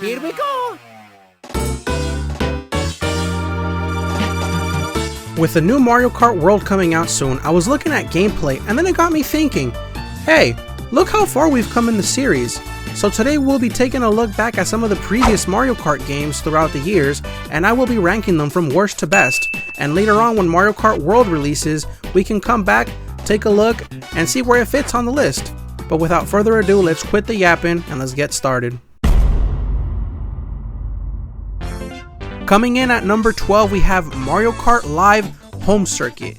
Here we go! With the new Mario Kart World coming out soon, I was looking at gameplay and then it got me thinking, hey, look how far we've come in the series. So today we'll be taking a look back at some of the previous Mario Kart games throughout the years, and I will be ranking them from worst to best. And later on, when Mario Kart World releases, we can come back, take a look, and see where it fits on the list. But without further ado, let's quit the yapping and let's get started. Coming in at number 12, we have Mario Kart Live Home Circuit.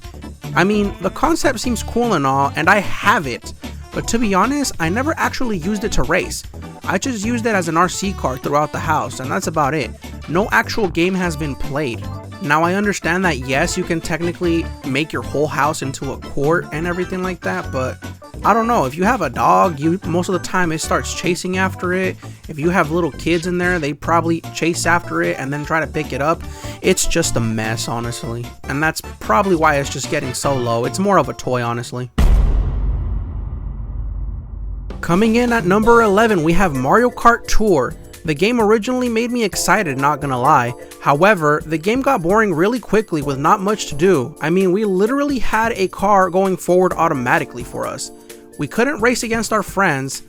I mean, the concept seems cool and all, and I have it. But to be honest, I never actually used it to race. I just used it as an RC car throughout the house, and that's about it. No actual game has been played. Now I understand that yes, you can technically make your whole house into a court and everything like that, but I don't know, if you have a dog, most of the time it starts chasing after it. If you have little kids in there, they probably chase after it and then try to pick it up. It's just a mess, honestly. And that's probably why it's just getting so low. It's more of a toy, honestly. Coming in at number 11, we have Mario Kart Tour. The game originally made me excited, not gonna lie. However, the game got boring really quickly with not much to do. I mean, we literally had a car going forward automatically for us. We couldn't race against our friends,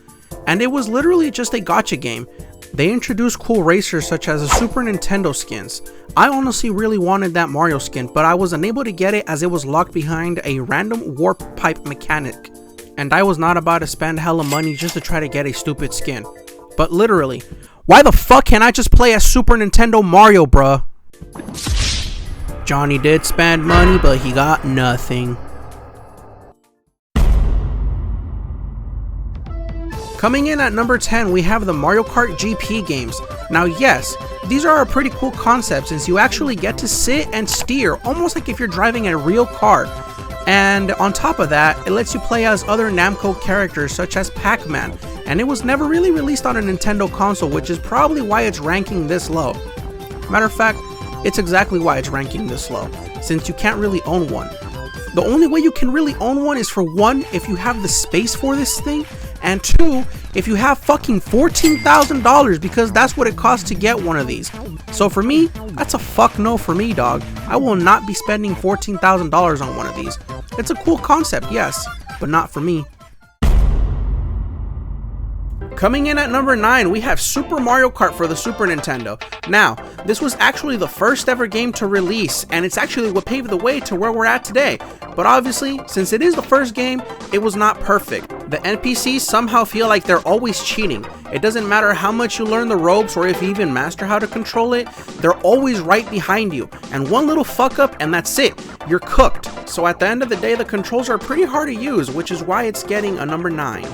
and it was literally just a gacha game. They introduced cool racers such as the Super Nintendo skins. I honestly really wanted that Mario skin, but I was unable to get it as it was locked behind a random warp pipe mechanic. And I was not about to spend hella money just to try to get a stupid skin. But literally, why the fuck can't I just play as Super Nintendo Mario, bruh? Johnny did spend money, but he got nothing. Coming in at number 10, we have the Mario Kart GP games. Now yes, these are a pretty cool concept since you actually get to sit and steer, almost like if you're driving a real car. And on top of that, it lets you play as other Namco characters such as Pac-Man, and it was never really released on a Nintendo console, which is probably why it's ranking this low. Matter of fact, it's exactly why it's ranking this low, since you can't really own one. The only way you can really own one is for one, if you have the space for this thing, and two, if you have fucking $14,000, because that's what it costs to get one of these. So for me, that's a fuck no for me, dog. I will not be spending $14,000 on one of these. It's a cool concept, yes, but not for me. Coming in at number 9, we have Super Mario Kart for the Super Nintendo. Now, this was actually the first ever game to release, and it's actually what paved the way to where we're at today. But obviously, since it is the first game, it was not perfect. The NPCs somehow feel like they're always cheating. It doesn't matter how much you learn the ropes or if you even master how to control it, they're always right behind you. And one little fuck up and that's it, you're cooked. So at the end of the day, the controls are pretty hard to use, which is why it's getting a number 9.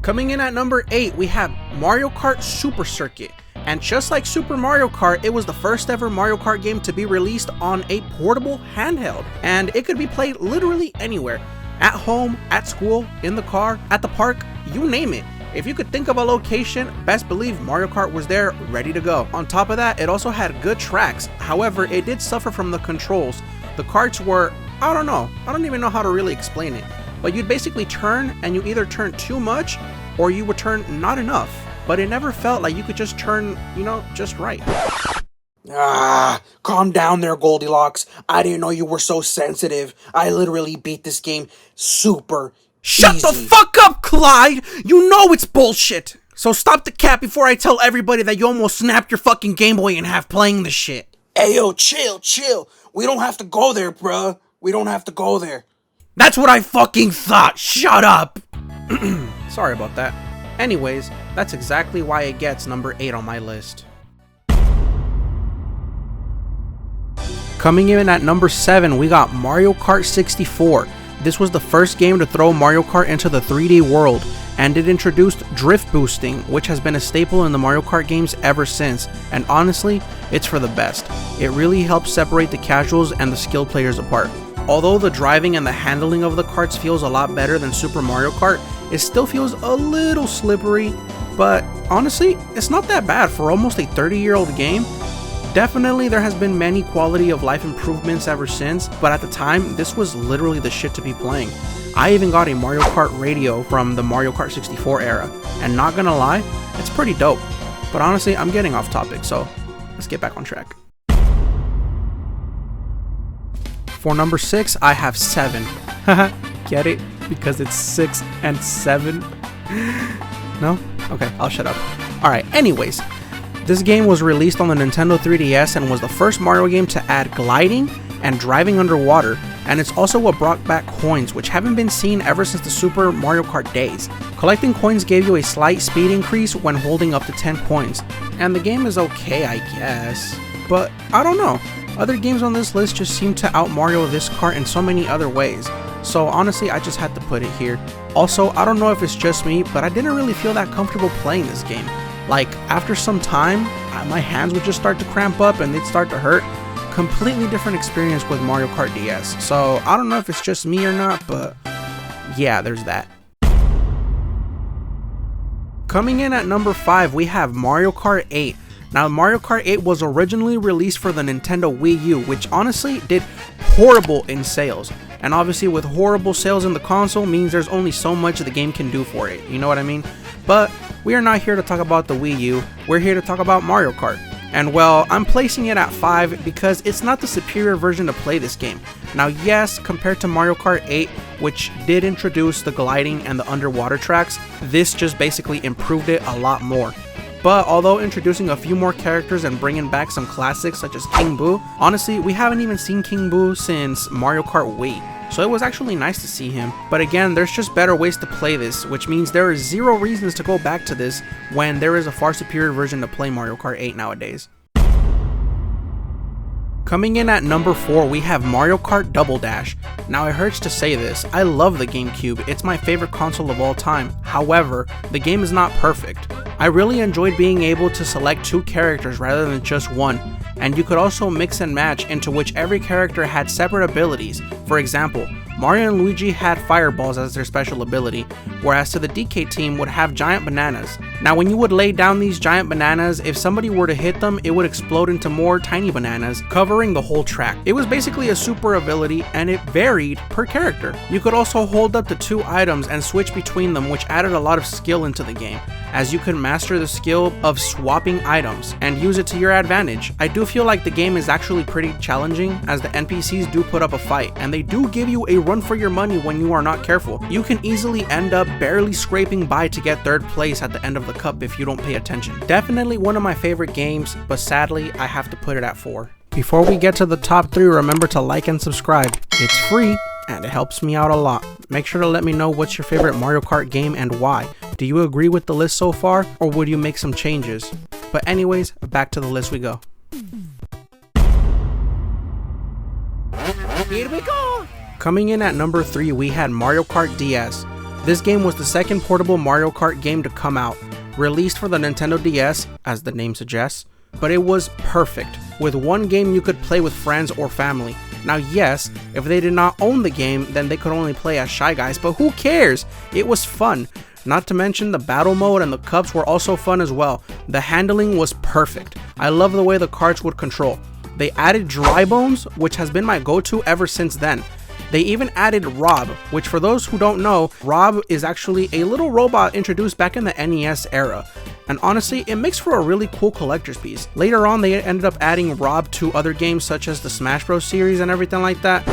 Coming in at number 8, we have Mario Kart Super Circuit. And just like Super Mario Kart, it was the first ever Mario Kart game to be released on a portable handheld. And it could be played literally anywhere. At home, at school, in the car, at the park, you name it. If you could think of a location, best believe Mario Kart was there, ready to go. On top of that, it also had good tracks. However, it did suffer from the controls. The karts were, I don't even know how to really explain it. But you'd basically turn, and you either turn too much, or you would turn not enough. But it never felt like you could just turn, just right. Calm down there, Goldilocks. I didn't know you were so sensitive. I literally beat this game super Shut easy. the fuck up, Clyde! You know it's bullshit! So stop the cap before I tell everybody that you almost snapped your fucking Game Boy in half playing this shit. Ayo, chill. We don't have to go there, bruh. We don't have to go there. That's what I fucking thought! Shut up! Sorry about that. Anyways, that's exactly why it gets number 8 on my list. Coming in at number 7, we got Mario Kart 64. This was the first game to throw Mario Kart into the 3D world, and it introduced drift boosting, which has been a staple in the Mario Kart games ever since, and honestly, it's for the best. It really helps separate the casuals and the skilled players apart. Although the driving and the handling of the karts feels a lot better than Super Mario Kart, it still feels a little slippery, but honestly, it's not that bad for almost a 30-year-old game. Definitely there has been many quality of life improvements ever since, but at the time, this was literally the shit to be playing. I even got a Mario Kart radio from the Mario Kart 64 era, and not gonna lie, it's pretty dope. But honestly, I'm getting off topic, so let's get back on track. For number 6, I have 7. Get it? Because it's 6 and 7? No? Okay, I'll shut up. Alright, anyways, this game was released on the Nintendo 3DS and was the first Mario game to add gliding and driving underwater, and it's also what brought back coins, which haven't been seen ever since the Super Mario Kart days. Collecting coins gave you a slight speed increase when holding up to 10 coins, and the game is okay, I guess, but I don't know. Other games on this list just seem to out-Mario this kart in so many other ways, so honestly I just had to put it here. Also, I don't know if it's just me, but I didn't really feel that comfortable playing this game. Like, after some time, my hands would just start to cramp up and they'd start to hurt. Completely different experience with Mario Kart DS, so I don't know if it's just me or not, but yeah, there's that. Coming in at number 5, we have Mario Kart 8. Now, Mario Kart 8 was originally released for the Nintendo Wii U, which honestly did horrible in sales. And obviously with horrible sales in the console means there's only so much the game can do for it, you know what I mean? But we are not here to talk about the Wii U, we're here to talk about Mario Kart. And well, I'm placing it at 5 because it's not the superior version to play this game. Now yes, compared to Mario Kart 8, which did introduce the gliding and the underwater tracks, this just basically improved it a lot more. But although introducing a few more characters and bringing back some classics such as King Boo, honestly, we haven't even seen King Boo since Mario Kart Wii, so it was actually nice to see him. But again, there's just better ways to play this, which means there is 0 reasons to go back to this when there is a far superior version to play Mario Kart 8 nowadays. Coming in at number 4, we have Mario Kart Double Dash. Now it hurts to say this, I love the GameCube, it's my favorite console of all time. However, the game is not perfect. I really enjoyed being able to select 2 characters rather than just one, and you could also mix and match into which every character had separate abilities. For example, Mario and Luigi had fireballs as their special ability, whereas to the DK team would have giant bananas. Now when you would lay down these giant bananas, if somebody were to hit them, it would explode into more tiny bananas, covering the whole track. It was basically a super ability, and it varied per character. You could also hold up the 2 items and switch between them, which added a lot of skill into the game, as you could master the skill of swapping items and use it to your advantage. I do feel like the game is actually pretty challenging, as the NPCs do put up a fight, and they do give you a run for your money when you are not careful. You can easily end up barely scraping by to get 3rd place at the end of the cup if you don't pay attention. Definitely one of my favorite games, but sadly I have to put it at 4. Before we get to the top 3, remember to like and subscribe. It's free and it helps me out a lot. Make sure to let me know what's your favorite Mario Kart game and why. Do you agree with the list so far, or would you make some changes? But anyways, back to the list we go. Here we go! Coming in at number 3, we had Mario Kart DS. This game was the second portable Mario Kart game to come out, released for the Nintendo DS, as the name suggests, but it was perfect, with one game you could play with friends or family. Now yes, if they did not own the game, then they could only play as Shy Guys, but who cares? It was fun. Not to mention the battle mode and the cups were also fun as well. The handling was perfect. I love the way the karts would control. They added Dry Bones, which has been my go-to ever since then. They even added Rob, which for those who don't know, Rob is actually a little robot introduced back in the NES era. And honestly, it makes for a really cool collector's piece. Later on, they ended up adding Rob to other games such as the Smash Bros series and everything like that.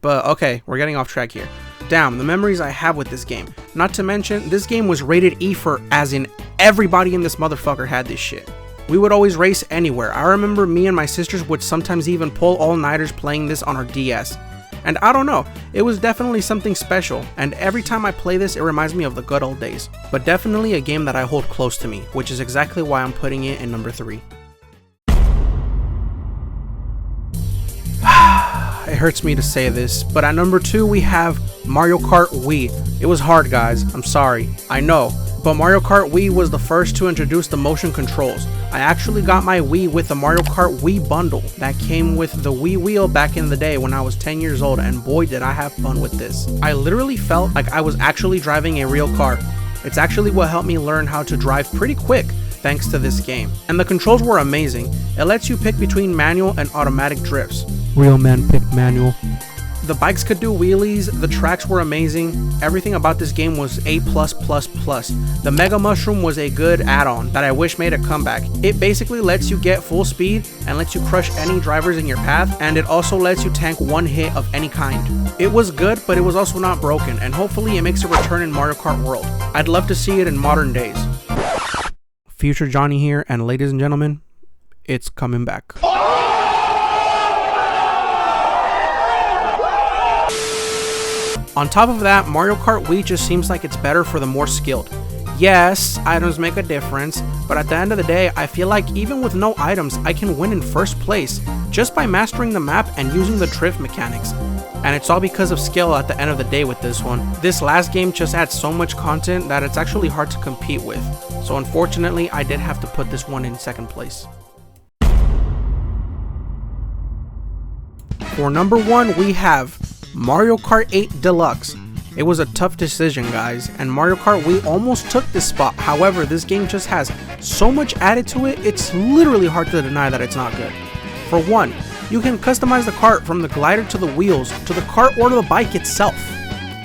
But okay, we're getting off track here. Damn, the memories I have with this game. Not to mention, this game was rated E for as in everybody in this motherfucker had this shit. We would always race anywhere. I remember me and my sisters would sometimes even pull all-nighters playing this on our DS. And I don't know, it was definitely something special, and every time I play this it reminds me of the good old days. But definitely a game that I hold close to me, which is exactly why I'm putting it in number 3. It hurts me to say this, but at number 2 we have Mario Kart Wii. It was hard, guys, I'm sorry, I know. But Mario Kart Wii was the first to introduce the motion controls. I actually got my Wii with the Mario Kart Wii bundle that came with the Wii wheel back in the day when I was 10 years old, and boy did I have fun with this. I literally felt like I was actually driving a real car. It's actually what helped me learn how to drive pretty quick thanks to this game. And the controls were amazing. It lets you pick between manual and automatic drifts. Real men pick manual. The bikes could do wheelies, the tracks were amazing, everything about this game was A+++. The Mega Mushroom was a good add-on that I wish made a comeback. It basically lets you get full speed and lets you crush any drivers in your path, and it also lets you tank one hit of any kind. It was good, but it was also not broken, and hopefully it makes a return in Mario Kart World. I'd love to see it in modern days. Future Johnny here, and ladies and gentlemen, it's coming back. On top of that, Mario Kart Wii just seems like it's better for the more skilled. Yes, items make a difference, but at the end of the day, I feel like even with no items, I can win in first place just by mastering the map and using the drift mechanics. And it's all because of skill at the end of the day with this one. This last game just adds so much content that it's actually hard to compete with. So unfortunately, I did have to put this one in second place. For number 1, we have Mario Kart 8 Deluxe. It was a tough decision, guys, and Mario Kart Wii almost took this spot. However, this game just has so much added to it, it's literally hard to deny that it's not good. For one, you can customize the kart from the glider to the wheels, to the kart or to the bike itself.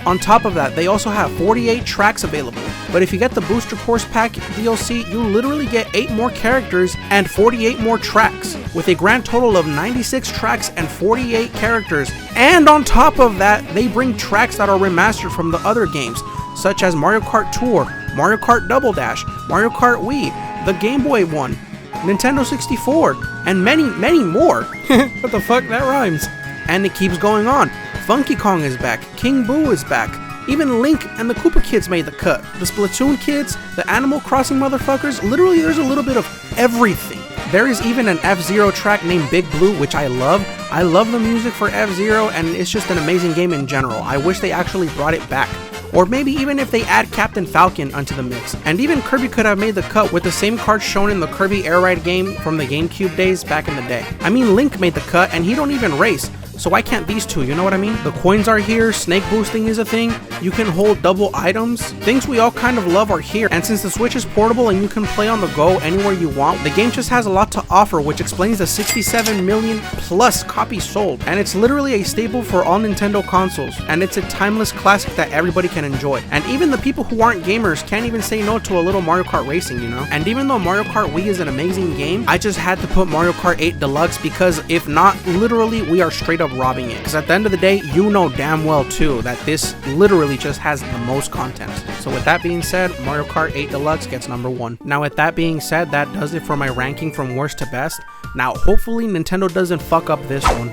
On top of that, they also have 48 tracks available, but if you get the Booster Course Pack DLC, you literally get 8 more characters and 48 more tracks, with a grand total of 96 tracks and 48 characters. And on top of that, they bring tracks that are remastered from the other games, such as Mario Kart Tour, Mario Kart Double Dash, Mario Kart Wii, the Game Boy one, Nintendo 64, and many, many more. What the fuck, that rhymes. And it keeps going on. Funky Kong is back, King Boo is back, even Link and the Koopa kids made the cut, the Splatoon kids, the Animal Crossing motherfuckers, literally there's a little bit of everything. There is even an F-Zero track named Big Blue, which I love. I love the music for F-Zero, and it's just an amazing game in general. I wish they actually brought it back. Or maybe even if they add Captain Falcon onto the mix. And even Kirby could have made the cut with the same cards shown in the Kirby Air Ride game from the GameCube days back in the day. I mean, Link made the cut and he don't even race. So why can't these two, you know what I mean? The coins are here, snake boosting is a thing, you can hold double items, things we all kind of love are here, and since the Switch is portable and you can play on the go anywhere you want, the game just has a lot to offer, which explains the 67 million plus copies sold, and it's literally a staple for all Nintendo consoles, and it's a timeless classic that everybody can enjoy, and even the people who aren't gamers can't even say no to a little Mario Kart racing, you know? And even though Mario Kart Wii is an amazing game, I just had to put Mario Kart 8 Deluxe because if not, literally we are straight up robbing it, because at the end of the day, you know damn well too that this literally just has the most content. So with that being said, Mario Kart 8 Deluxe gets number 1. Now with that being said, that does it for my ranking from worst to best. Now hopefully Nintendo doesn't fuck up this one.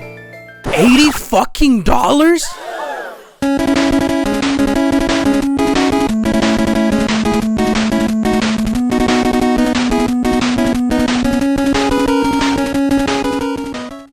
$80 fucking dollars?